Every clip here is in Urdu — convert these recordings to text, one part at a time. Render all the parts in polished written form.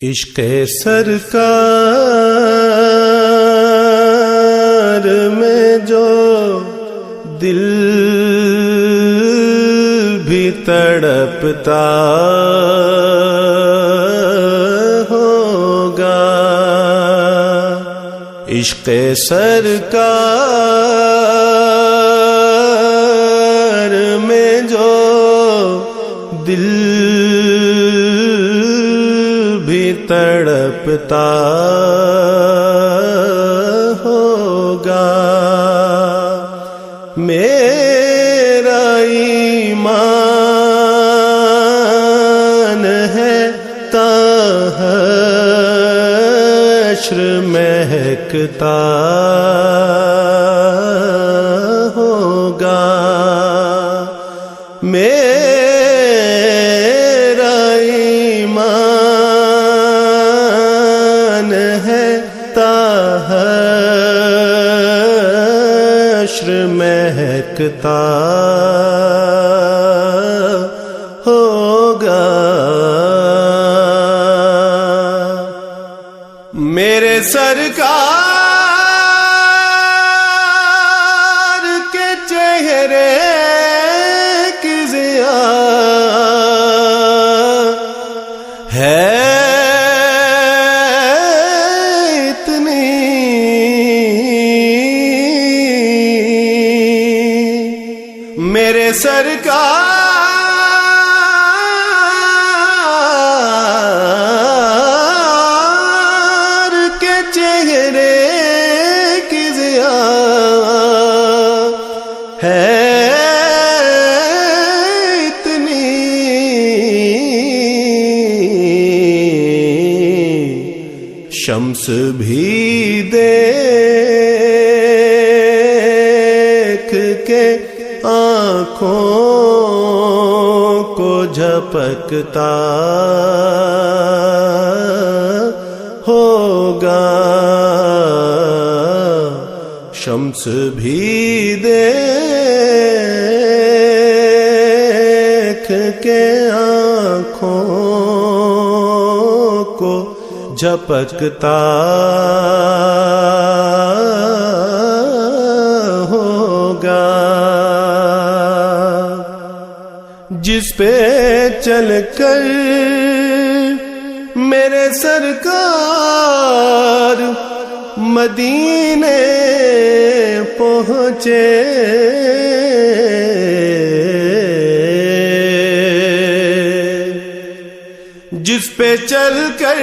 عشق سرکار میں جو دل بھی تڑپتا ہوگا، عشق سرکار میں جو دل بھی تڑپتا ہوگا، میرا ایمان ہے تا حشر مہکتا ہوگا، میرا ایمان ہے تا حشر مہکتا ہوگا، میرے سرکار کے چہرے کی ضیا ہے اتنی، میرے سرکار کے چہرے کی ضیا ہے اتنی، شمس بھی دیکھ کے آنکھوں کو جھپکتا ہوگا، شمس بھی دیکھ کے آنکھوں کو جھپکتا ہوگا، جس پہ چل کر میرے سرکار مدینے پہنچے، جس پہ چل کر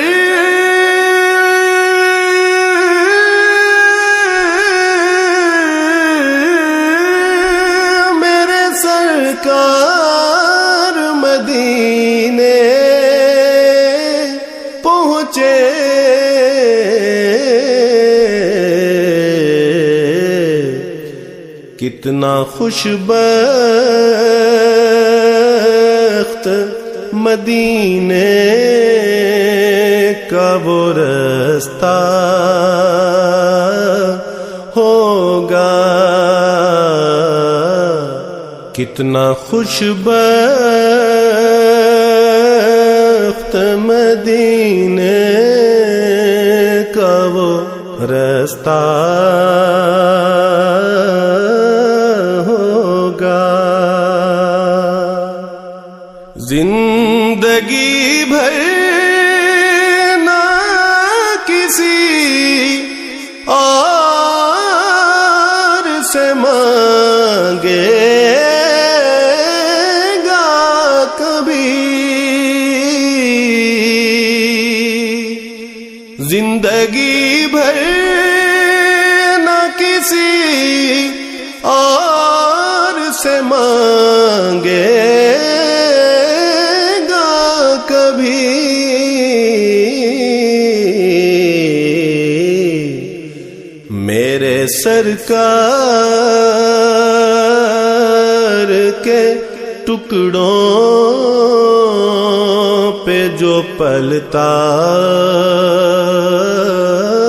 میرے سرکار مدینے پہنچے، کتنا خوش بخت مدینے کا وہ رستہ ہوگا، کتنا خوش بخت مدینے کا وہ رستہ ہوگا، زندگی بھر نہ کسی اور سے مانگے گا کبھی، زندگی بھر نہ کسی اور سے مانگے گا کبھی، میرے سرکار کے ٹکڑوں پہ جو پلتا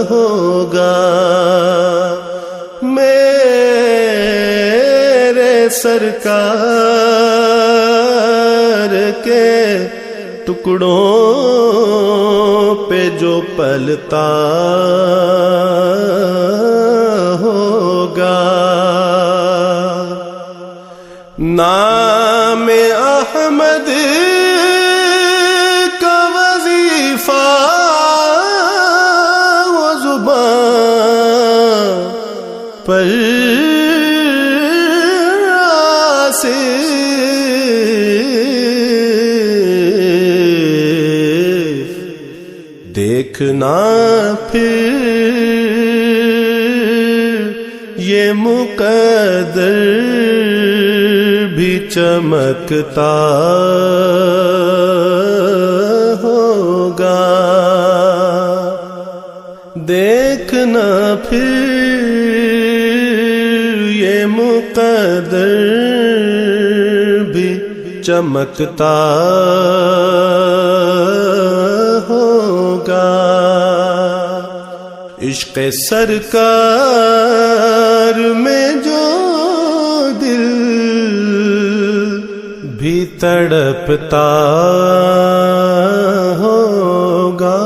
ہوگا، میرے سرکار کے ٹکڑوں پہ جو پلتا ہوگا، نام احمد کا وظیفہ وہ زبان پر دیکھنا پھر یہ مقدر بھی چمکتا ہوگا، دیکھنا پھر یہ مقدر بھی چمکتا ہوگا۔ عشق سرکار میں جو دل بھی تڑپتا ہوگا۔